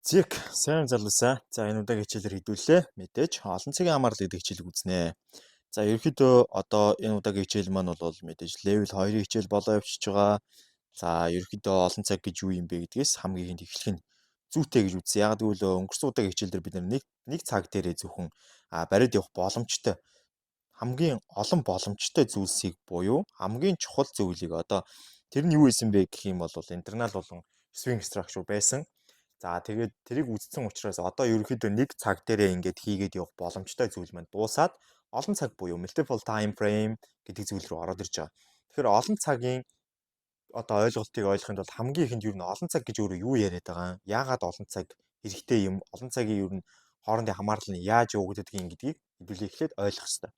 Зик сайн залуусаа. За энэ удаагийн хичээлээр хэдүүлээ. Мэдээж олон цагийн хамаарал гэдэг хичээлийг үзнэ. За ерөнхийдөө одоо энэ удаагийн хичээл маань бол мэдээж level 2-ын хичээл болоо явчихж байгаа. За ерөнхийдөө олон цаг гэж юу юм бэ гэдгээс хамгийн ихэнд эхлэх нь зүйтэй гэж үзсэн. Яг гэвэл өнгөрсөн удаагийн хичээлээр бид нэг цаг дээрээ зөвхөн бариад явах боломжтой хамгийн олон боломжтой зүйлсийг буюу хамгийн чухал зүйлийг одоо тэр нь юу исэн бэ гэх юм бол интернал болон swing structure байсан. За тэгээд тэрийг үзсэн учраас одоо ерөнхийдөө нэг цаг дээрээ ингээд хийгээд явах боломжтой зүйл маань дуусаад олон цаг буюу multiple time frame гэдэг зүйл рүү ороод ирж байгаа. Тэгэхээр олон цагийн одоо ойлголтыг ойлгохын тулд хамгийн ихэнд юу н олон цаг гэж өөрөө юу яриад байгаа юм? Яагаад олон цаг хэрэгтэй юм? Олон цагийн юу н хоорондын хамаарлал нь яаж явагддгийг гэдгийг хэдүүлээ эхлээд ойлгох хэрэгтэй.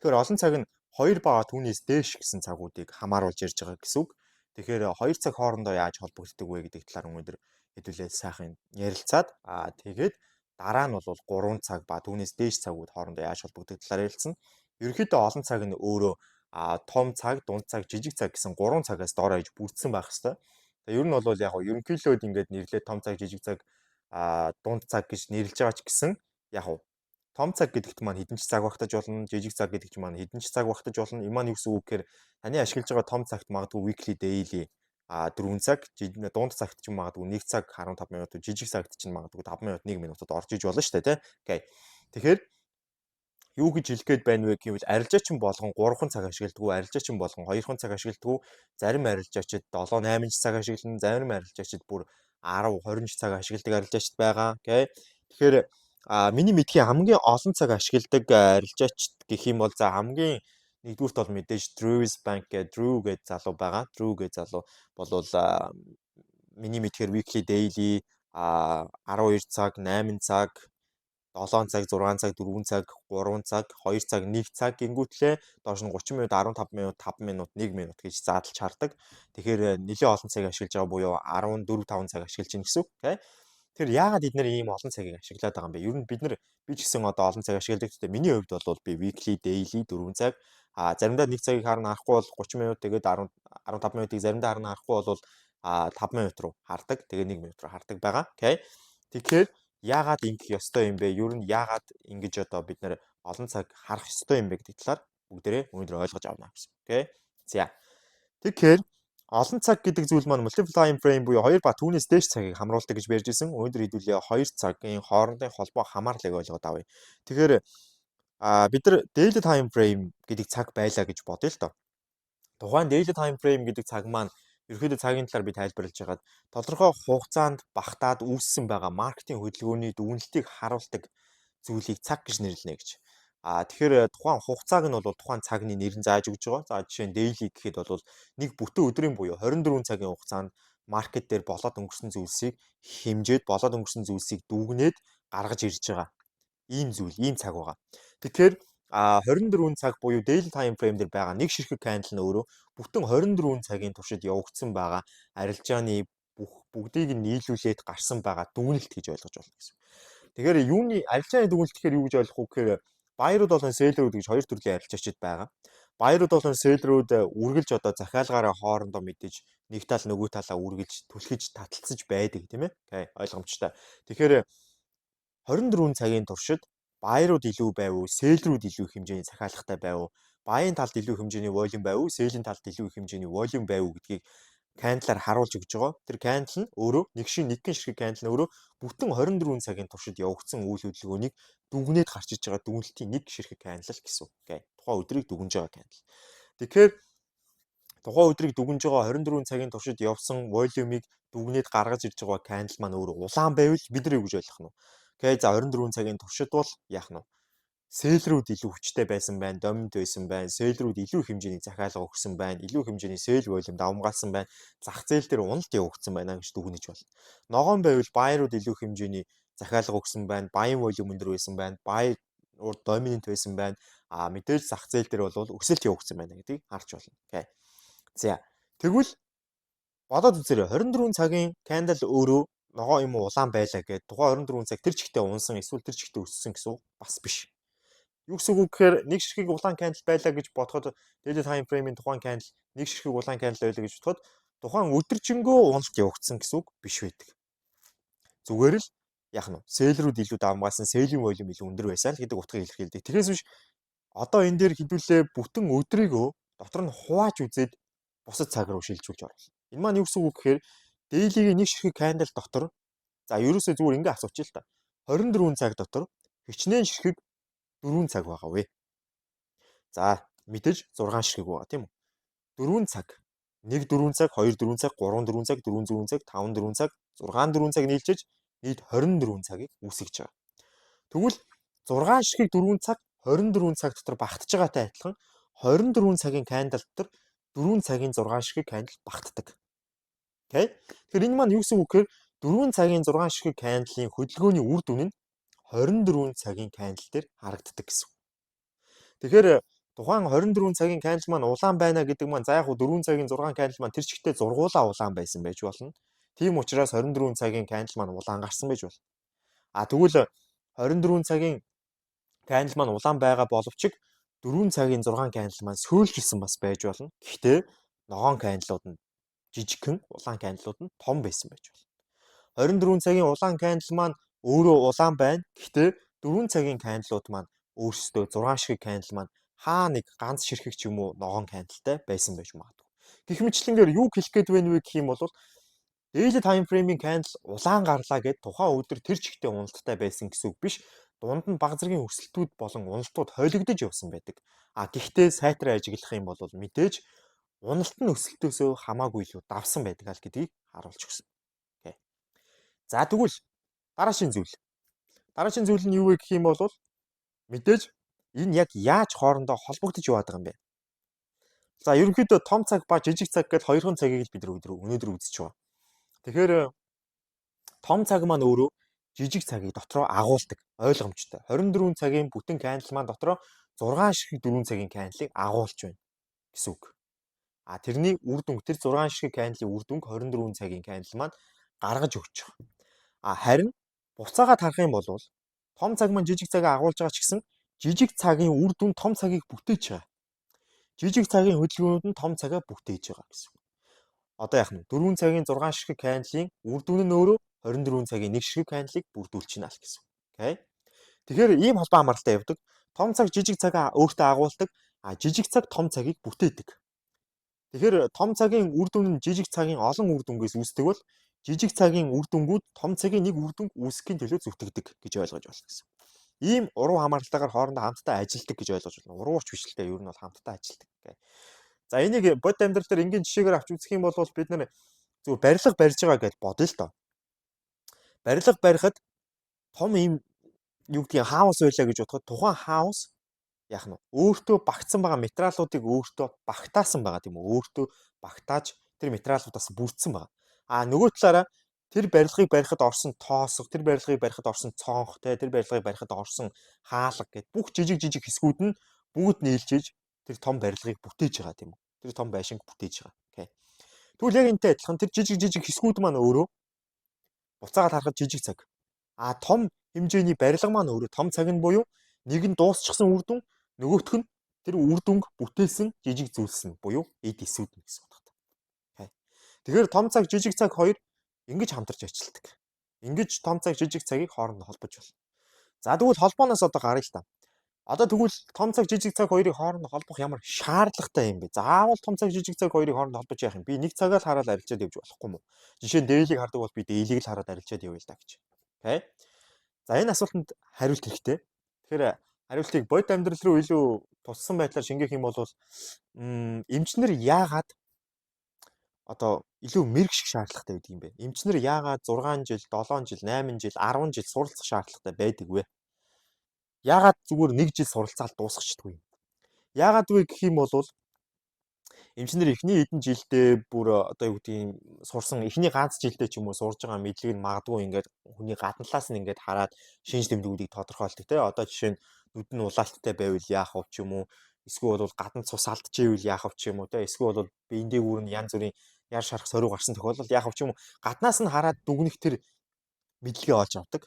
Тэгэхээр олон цаг нь 2 ба түүнээс дээш гэсэн цагуудыг хамааруулж ярьж байгаа гэсэн үг. Тэгэхээр 2 цаг хоорондоо яаж холбогддог вэ гэдэг талаар өнөөдөр хэдүүлээ сайхан ярилцаад тэгээд дараа нь бол 3 цаг ба түүнээс дээш цагууд хоорондоо яаж холбогддог талаар ярилцсан. Ерөнхийдөө олон цаг нь өөрөө том цаг, дунд цаг, жижиг цаг гэсэн 3 цагаас доор аж бүрдсэн байх хэвээр. Тэгээ ер нь бол яг ерөнхийлөөд ингээд нэрлээ том цаг, жижиг цаг, дунд цаг гэж нэрлэж байгаа ч гэсэн яг том цаг гэдэгт маань хэдэн ч цаг багтаж болно, жижиг цаг гэдэгт маань хэдэн ч цаг багтаж болно. Энэ маань юу гэсэн үг гэхээр таны ашиглаж байгаа том цагт магадгүй weekly, daily 4 цаг, дунд цагт ч магадгүй 1 цаг 15 минут, жижиг цагт ч магадгүй 5 минут 1 минутад орж иж болно шүү дээ, тий. Окей. Тэгэхээр юу гэж хэлэх гээд байна вэ гэвэл арилжаачин болгон 3 цаг ашигладаг, арилжаачин болгон 2 цаг ашигладаг, зарим арилжаачид 7, 8 цаг ашиглана, зарим арилжаачид бүр 10, 20 цаг ашигладаг арилжаачид байгаа. Окей. Тэгэхээр миний мэдхийн хамгийн олон цаг ашигладаг арилжаачид гэх юм бол за хамгийн нэгдүгürt бол мэдээж Drews Bank гэдэг Drew гэдэг залуу байгаа. Drew гэдэг залуу болвол миний мэдхээр weekly, daily 12 цаг, 8 цаг, 7 цаг, 6 цаг, 4 цаг, 3 цаг, 2 цаг, 1 цаг гингүүтлээ доош нь 30 минут, 15 минут, 5 минут, 1 минут гэж задлж хардаг. Тэгэхээр нэлээд олон цаг ашиглаж байгаа буюу 14, 5 цаг ашиглаж байна гэсэн үг. Окей. Тэгэхээр яагаад бид нэр ийм олон цагийг ашиглаад байгаа юм бэ? Ер нь би ч гэсэн одоо олон цаг ашигладаг гэхдээ миний хувьд бол би weekly, daily 4 цаг заримдаа 1 цагийг харна харахгүй бол 30 минут тэгээд 10 15 минутыг заримдаа харна харахгүй бол 5 минут руу хардаг. Тэгээ 1 минут руу хардаг байгаа. Окей. Тэгэхээр яагаад ингэх ёстой юм бэ? Ер нь яагаад ингэж одоо бид нэр олон цаг харах ёстой юм бэ гэдэг талаар бүгдээрээ өнөөдөр ойлгож авна гэсэн. Окей. За. Тэгэхээр олон цаг гэдэг зүйл маань multiple time frame буюу 2 ба түүнээс дээш цагийг хамруулдаг гэж барьж ирсэн. Өнөөдөр хэдүүлээ 2 цагийн хоорондын холбоо хамаарлыг ойлгоод авъя. Тэгэхээр бид нар daily time frame гэдэг цаг байлаа гэж бодъё л доо. Тухайн daily time frame гэдэг цаг маань ерөнхийдөө цагийн талаар би тайлбарлаж хагаад тодорхой хугацаанд багтаад үүссэн байгаа маркетинг хөдөлгөөний дүгнэлтийг харуулдаг зүйлийг цаг гэж нэрлэнэ гэж. Тэгэхээр тухайн хугацааг нь бол тухайн цагны нэрэн зааж өгч байгаа. За жишээ нь daily гэхэд бол нэг бүтэн өдрийн буюу 24 цагийн хугацаанд маркет дээр болоод өнгөрсөн зүйлсийг хэмжээд болоод өнгөрсөн зүйлсийг дүгнээд гаргаж ирж байгаа. Ийм зүйл, ийм цаг байгаа. Тэгэхээр 24 цаг буюу daily time frame дээр байгаа нэг ширхэг candle нь өөрөө бүтэн 24 цагийн туршид явагдсан байгаа арилжааны бүгдийг нь нийлүүлээд гарсан байгаа дүгнэлт гэж ойлгож байна гэсэн. Тэгэхээр юуны арилжааны дүгнэлт гэхээр юу гэж ойлгох вэ гэхээр Buyer-ууд болон seller-ууд гэж хоёр төрлийн арилжаачид байгаа. Buyer-ууд болон seller-ууд үргэлж одоо захиалгаараа хоорондоо мэдээж нэг тал нөгөө талаа үргэлж түлхэж таталцаж байдаг тийм ээ. Окей, ойлгомжтой. Тэгэхээр 24 цагийн туршид buyer-ууд илүү байв уу, seller-ууд илүү их хэмжээний захиалгатай байв уу, buying талд илүү хэмжээний volume байв уу, selling талд илүү их хэмжээний volume байв уу гэдгийг candle-аар харуулж өгч байгаа. Тэр candle нь өөрөө нэг гин ширхэг candle нь өөрөө бүтэн 24 цагийн туршид явагдсан үйл хөдөлгөөнийг дүгнээд гарч иж байгаа дүгнэлтийн нэг ширхэг candle гэсэн. Окей. Тухайн өдрийг дүгнж байгаа candle. Тэгэхээр тухайн өдрийг дүгнж байгаа 24 цагийн туршид явсан volume-ыг дүгнээд гаргаж ирж байгаа candle маань өөрөө улаан байвал бид нар юу гэж ойлгох нь вэ? Окей. За 24 цагийн туршид бол яах нь вэ? Seller-үүд илүү хүчтэй байсан байна, доминант байсан байна. Seller-үүд илүү хэмжээний захиалга өгсөн байна, илүү хэмжээний sell volume давмгаалсан байна. Зах зээл дээр уналт явагдсан байна гэж дүгнэж байна. Ногоон байвал buyer-ууд илүү хэмжээний захиалга өгсөн байна, buying volume өндөр байсан байна, buyer dominant байсан байна. Мэдээж зах зээл дээр бол өсөлт явагдсан байна гэдгийг харж байна. Окей. За. Тэгвэл бодоод үзээрэй 24 цагийн candle өөрөө ногоо юм уу улаан байлаа гэхэд тухайн 24 цаг тэр чигтээ унсан эсвэл тэр чигтээ өссөн гэсэн үг бас биш. Юу гэсэн үг гэхээр нэг ширхэг улаан candle байлаа гэж бодоход daily time frame-ийн тухайн candle нэг ширхэг улаан candle байлаа гэж бодоход тухайн өдөржингөө уналт явагдсан гэсэн үг биш байдаг. Зүгээр л яах нь сэлрүүд илүү давмгаалсан, сэлийн волюм илүү өндөр байсан л гэдэг утгыг илэрхийлдэг. Тэгээс биш одоо энэ дээр хэдүүлээ бүтэн өдрийгөө дотор нь хувааж үзээд бусад цаг руу шилжүүлж оруулна. Энэ маань юу гэсэн үг гэхээр дээлигийн нэг ширхэг кандал дотор за ерөөсөө зүгээр ингээ асуучих л та. 24 цаг дотор хичнээн ширхэг 4 цаг байгаа вэ? За мэдээж 6 ширхэг байгаа тийм үү? 4 цаг. 1 4 цаг, 2 4 цаг, 3 4 цаг, 4 4 цаг, 5 4 цаг, 6 4 цаг нийлжиж нийт 24 цагийг үүсгэж байгаа. Тэгвэл 6 ширхэг 4 цаг 24 цаг дотор багтж байгаатай адилхан 24 цагийн кандал дотор 4 цагийн 6 ширхэг кандал багтдаг. Окей. Тэгэхээр энэ маань юу гэсэн үг гэхээр 4 цагийн 6 ширхэг кандлын хөдөлгөөний үр дүн нь 24 цагийн кандал дээр харагддаг гэсэн. Тэгэхээр тухайн 24 цагийн кандал маань улаан байна гэдэг маань за яг 4 цагийн 6 кандал маань тэр чигтээ зургуулаа улаан байсан байж болно. Тийм учраас 24 цагийн кандал маань улаан гарсан байж болно. Тэгвэл 24 цагийн кандал маань улаан байгаа боловч 4 цагийн 6 кандал маань сөөлжсэн бас байж болно. Гэхдээ ногоон кандалууд нь жижигхэн, улаан кандалууд нь том байсан байж болно. 24 цагийн улаан кандал маань өөрөө улаан байна. Гэхдээ 4 цагийн кандалууд маань өөрсдөө 6 ширхэг кандал маань хаа нэг ганц ширхэг ч юм уу ногоон кандалтай байсан байж магадгүй. Гэх мэтлэнгээр юу хэлэх гээд байна вэ гэх юм бол daily time frame-ийн кандал улаан гарлаа гэд тухайн өдөр тэр чигтээ уналттай байсан гэсэн үг биш. Дунд нь баг зэргийн өсөлтүүд болон уналтууд хойлогдож явсан байдаг. Гэхдээ сайтраа ажиглах юм бол мэдээж уналт нь өсөлтөөсөө хамаагүй илүү давсан байдаг л гэдгийг харуулж өгсөн. Окей. За тэгвэл дараагийн зүйл. Дараагийн зүйл нь юу вэ гэх юм бол мэдээж энэ яг яаж хоорондоо холбогдож яваад байгаа юм бэ? За ерөнхийдөө том цаг ба жижиг цаг гэж хоёрхан цагийг л бид өнөөдөр үзэж байгаа. Тэгэхээр том цаг маань өөрөө жижиг цагийг дотроо агуулдаг. Ойлгомжтой. 24 цагийн бүтэн кандал маань дотроо 6 ширхэг 4 цагийн кандалыг агуулж байна гэсэн үг. Тэрний үр дүнг тэр 6 ширхэг кандалын үр дүнг 24 цагийн кандал маань гаргаж өгч байгаа. Харин буцаагаад харах юм бол том цаг маань жижиг цагаа агуулж байгаа ч гэсэн жижиг цагийн үр дүн том цагийг бүтээж байгаа. Жижиг цагийн хөдөлгөөнүүд нь том цагаа бүтээж байгаа гэсэн. Одоо яах нь 4 цагийн 6 ширхэг кандалын үр дүн нь өөрөө 24 цагийн 1 ширхэг кандалыг бүрдүүлчихнэ л гэсэн. Окей. Тэгэхээр ийм холбоо хамааралтай явдаг. Том цаг жижиг цагаа өөртөө агуулдаг. Жижиг цаг том цагийг бүтээдэг. Тэгэхээр том цагийн үр дүн нь жижиг цагийн олон үр дүнгээс үүсдэг бол жижиг цагийн үр дүнгууд том цагийн нэг үр дүнг үүсгэхийн төлөө зүтгэдэг гэж ойлгож байна гэсэн. Ийм уруу хамааралтайгаар хоорондоо хамтдаа ажилтдаг гэж ойлгож байна. Урууч биш л дээ, ер нь бол хамтдаа ажилтдаг. За энийг бод амьдрал дээр энгийн жишээгээр авч үзэх юм бол бид нар зөв барилга барьж байгаа гэж бодъё л доо. Барилга барихад том ийм юу гэдгийг хаус байлаа гэж бодоход тухайн хаус яах нь өөртөө багтсан байгаа материалуудыг өөртөө багтаасан байгаа тийм үү? Өөртөө багтааж тэр материалуудаас бүрдсэн байгаа. Нөгөө талаараа тэр барилгыг барихад орсон тоосго, тэр барилгыг барихад орсон цонх, тэр барилгыг барихад орсон хаалга гэд бүх жижиг хэсгүүд нь бүгд нийлжиж тэр том барилгыг бүтээж байгаа тийм үү? Тэр том байшинг бүтээж байгаа. Окей. Тэгвэл яг энэтэй адилхан тэр жижиг хэсгүүд маань өөрөө буцаагаад харахад жижиг цаг. Том хэмжээний барилга маань өөрөө том цаг нь буюу нэг нь дуусчихсан үр дүн, нөгөөх нь тэр үр дүнг бүтээсэн жижиг зүйлс нь буюу эд эсүүд нь гэсэн утгатай. Тэгэхээр том цаг, жижиг цаг хоёр ингэж хамтарч ажилладаг. Ингэж том цаг, жижиг цагийг хоорондоо холбож байна. За тэгвэл холбооноос одоо гаръя л та. Одоо тэгвэл том цаг, жижиг цаг хоёрыг хоорондоо холбох ямар шаардлагатай юм бэ? Заавал том цаг, жижиг цаг хоёрыг хоорондоо холбож яах юм? Би нэг цагаа л хараад арилжаад явж болохгүй мүү? Жишээ нь дээлийг хардаг бол би дээлийг л хараад арилжаад явъя л да гэж. Окей. За энэ асуултанд хариулт хэрэгтэй. Тэгэхээр хариултыг бод амьдрал руу илүү туссан байдлаар шингээх юм бол эмчнэр яагаад одоо илүү мэрэгших шаардлагатай байдаг юм бэ? Эмчнэр яагаад 6 жил, 7 жил, 8 жил, 10 жил суралцах шаардлагатай байдаг вэ? Яагаад зүгээр 1 жил суралцаад дуусчихдгүй юм? Яагаад вэ гэх юм бол эмчнэр эхний хэдэн жилдээ бүр одоо юу гэдгийг сурсан эхний ганц жилдээ ч юм уу сурж байгаа мэдлэг нь магадгүй ингээд хүний гадналаас нь ингээд хараад шинж тэмдгүүдийг тодорхойлдог те. Одоо жишээ нь нүд нь улаалттай байвал яах вэ ч юм уу? Эсвэл бол гадна цус алдчихвэл яах вэ ч юм уу те. Эсвэл бол биеийн дээгүүр нь янз бүрийн яар шарах сорив гарсан тохиолдолд яах вэ ч юм уу? Гаднаас нь хараад дүгнэх тэр мэдлэгээ олж авдаг.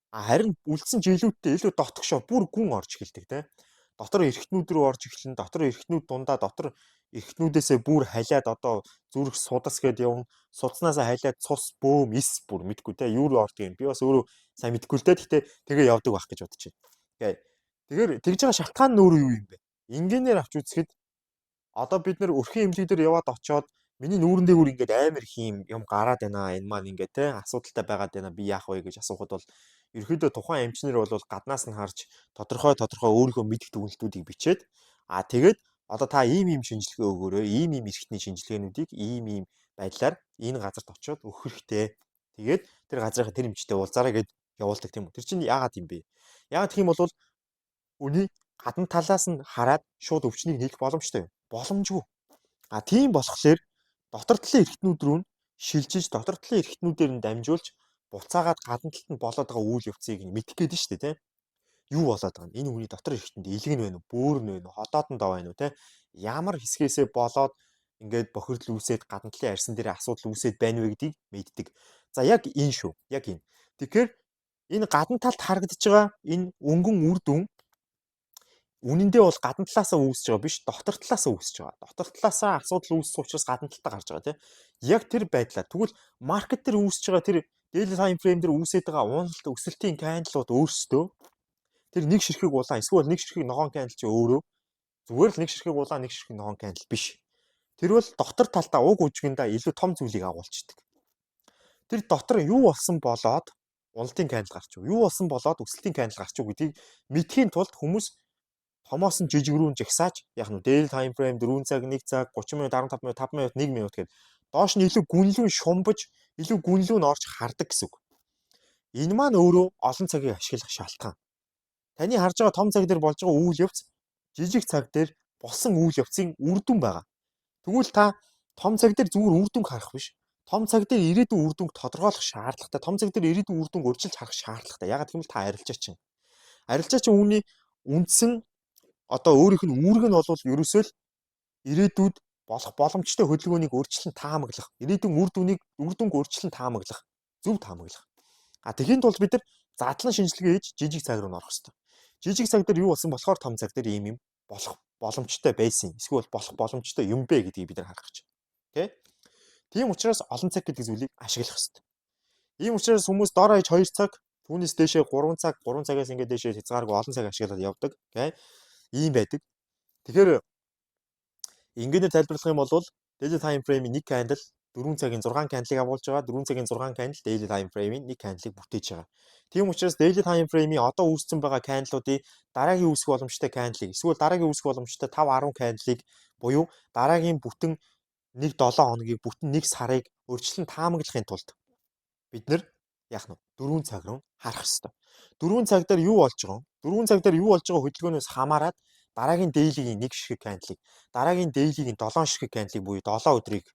Харин үлдсэн жилүүдтэй илүү дотгошоо бүр гүн орж эхэлдэг те. дотор эрхтнүүд рүү орж эхлэн дотор эрхтнүүд дундаа дотор эрхтнүүдээсээ бүр халиад одоо зүрх судас гэдээ явна. Судснасаа халиад цус бөөм эс бүр мэдгүй те юу руу ордог юм. Би бас өөрөө сайн мэдгүй л те. Гэтэ тэгээ явдаг байх гэж бодож байна. Тэгэхээр тэгж байгаа шалтгаан нь өөрөө юу юм бэ? Инженеэр авч үзэхэд одоо бид нэр өрхийн эмнэлэг дээр яваад очоод миний нүүрэн дээгүүр ингээд амар их юм гараад байна. Энэ маань ингээд те асуудалтай байгаад байна. Би яах вэ гэж асуухад бол ерөөдөө тухайн эмчнэр бол гаднаас нь харж тодорхой өөрийнхөө мэдих дүгнэлтүүдийг бичээд тэгээд одоо та ийм шинжилгээ өгөөрэй. Ийм эрхтний шинжилгээнүүдийг ийм байдлаар энэ газарт очиод өгөх хэрэгтэй. Тэгээд тэр газрынхаа тэр эмчтэй уулзаарай гэд явуулдаг тийм үү. Тэр чинь яагаад юм бэ? Яагаад гэх юм бол үний гадна талаас нь хараад шууд өвчнийг нээх боломжтой юм. Боломжгүй. Тийм болохоор дотор талын эрхтнүүд рүү нь шилжиж дотор талын эрхтнүүдээр нь дамжуулж буцаагаад гадна талд нь болоод байгаа үйл явцыг мэдэх гээд нь шүү дээ, тийм. Юу болоод байгаа юм? Энэ хүний дотор эрхтэнд илэг нь байна уу? Бөөр нь байна уу? Ходоод нь доо байна уу, тийм? Ямар хэсгээсээ болоод ингээд бохирдол үүсээд гадна талын арьсан дээр асуудал үүсээд байна вэ гэдгийг мэддэг. За яг энэ шүү. Яг энэ. Тэгэхээр энэ гадна талд харагдаж байгаа энэ өнгөн үр дүн үнэндээ бол гадна талаасаа үүсэж байгаа биш, дотор талаасаа үүсэж байгаа. Дотор талаасаа асуудал үүссэн учраас гадна талтаа гарч байгаа тийм. Яг тэр байдлаар тэгвэл маркет дээр үүсэж байгаа тэр daily time frame дээр үүсээд байгаа уналт өсөлтийн кандалууд өөрсдөө тэр нэг ширхэг улаан эсвэл нэг ширхэг ногоон кандал чи өөрөө зүгээр л нэг ширхэг улаан нэг ширхэг ногоон кандал биш. Тэр бол дотор талдаа уг үжигэндээ илүү том зүйлийг агуулчихдаг. Тэр дотор юу болсон болоод уналтын кандал гарч юу? Юу болсон болоод өсөлтийн кандал гарч юу гэдгийг мэдхийн тулд хүмүүс томоос нь жижиг рүү жагсааж яг нь daily time frame 4 цаг 1 цаг 30 минут 15 минут 5 минут 1 минут гэдэг доош нь илүү гүнлүүн шумбаж илүү гүнлүүн орж хардаг гэсэн үг. Энэ маань өөрөө олон цагийг ашиглах шалтгаан. Таны харж байгаа том цаг дээр болж байгаа үйл явц жижиг цаг дээр болсон үйл явцын үр дүн байгаа. Тэгвэл та том цаг дээр зүгээр үр дүнг харах биш. Том цаг дээр ирээдүйн үр дүнг тодорхойлох шаардлагатай. Том цаг дээр ирээдүйн үр дүнг урьдчилж харах шаардлагатай. Ягаад гэвэл та арилжаач чинь. Арилжаач чинь үүний үндсэн одоо өөрийнх нь үүрэг нь бол ерөөсөө л ирээдүйд болох боломжтой хөдөлгөөнийг өөрчлөн таамаглах, ирээдүйн үр дүнг өөрчлөн таамаглах, зөв таамаглах. Тэгэхэд бол бид нар задлан шинжилгээ хийж жижиг цаг руу орох хэрэгтэй. Жижиг цаг дээр юу болсон болохоор том цаг дээр ийм болох боломжтой байсан. Эсвэл болох боломжтой юм бэ гэдгийг бид нар харах гэж. Окей? Тийм учраас олон цаг гэдэг зүйлийг ашиглах хэрэгтэй. Ийм учраас хүмүүс дор хаяж 2 цаг, түүнээс дээшээ 3 цаг, 3 цагаас ингээд дээшээ хязгааргүй олон цаг ашиглаад явдаг. Окей? Ийм байдаг. Тэгэхээр ингээд тайлбарлах юм бол daily time frame-ийн нэг кандал 4 цагийн 6 кандалыг агуулж байгаа. 4 цагийн 6 кандал daily time frame-ийн нэг кандалыг бүтээж байгаа. Тийм учраас daily time frame-ийн одоо үүссэн байгаа кандалуудыг дараагийн үүсэх боломжтой кандалыг эсвэл дараагийн үүсэх боломжтой 5-10 кандалыг буюу дараагийн бүтэн 1-7 хоногийг бүтэн 1 сарыг өөрчлөн таамаглахын тулд бид нэр яах нь 4 цаг руу харах хэрэгтэй. 4 цаг дээр юу болж байгаа вэ? 4 цаг дээр юу болж байгаа хөдөлгөөнөөс хамаарат дараагийн daily-гийн 1 ширхэг кандалыг, дараагийн daily-гийн 7 ширхэг кандалыг буюу 7 өдрийг,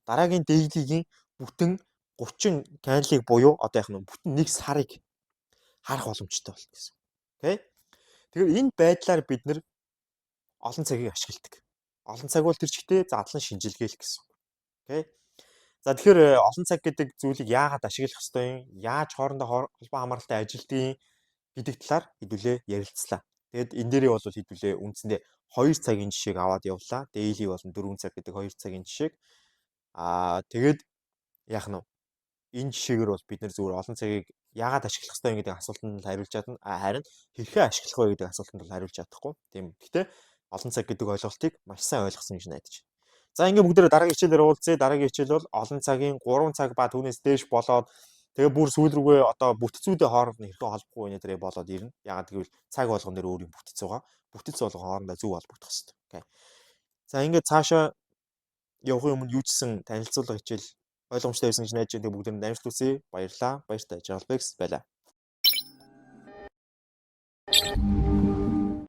дараагийн daily-гийн бүтэн 30 кандалыг буюу одоо яах нь бүтэн 1 сарыг харах боломжтой болно гэсэн. Окей? Тэгэхээр энэ байдлаар бид нэр олон цагийг ашигладаг. Олон цаг бол тэр чигтээ задлан шинжилгээл гэсэн. Окей? За тэгэхээр олон цаг гэдэг зүйлийг яагаад ашиглах ёстой юм? Яаж хоорондоо холбоо хамааралтай ажилтгийг гэдэг талаар хэдүүлээ ярилцлаа. Тэгэд энэ дээрээ бол хэдүүлээ үндсэндээ 2 цагийн жишээг аваад явлаа. Daily болон 4 цаг гэдэг 2 цагийн жишээг. Тэгээд яах нь вэ? Энэ жишээгээр бол бид нэр зүгээр олон цагийг яагаад ашиглах ёстой юм гэдэг асуултанд хариулж чадна. Харин хэрхэн ашиглах вэ гэдэг асуултанд бол хариулж чадахгүй. Тийм. Гэхдээ олон цаг гэдэг ойлголтыг маш сайн ойлгосон гэж найдаж байна. За ингээд бүгдээрээ дараагийн хичээлээр уулзъя. Дараагийн хичээл бол олон цагийн 3 цаг ба түүнээс дээш болоод тэгээ бүр сүүл рүүгээ одоо бүтцүүдийн хооронд нь хэрхэн холбохгүй вэ нэрээ болоод ирнэ. Ягаад гэвэл цаг болгон дээр өөр юм бүтц байгаа. Бүтц болгон хоорондоо зөв холбогдох хэрэгтэй. Окей. За ингээд цаашаа явахын өмнө юу ч гэсэн танилцуулга хичээл ойлгомжтой байсан гэж найдаж байна. Тэгээ бүгдээр нь амжилт хүсье. Баярлалаа. Баяртай. Жаргалбекс байлаа.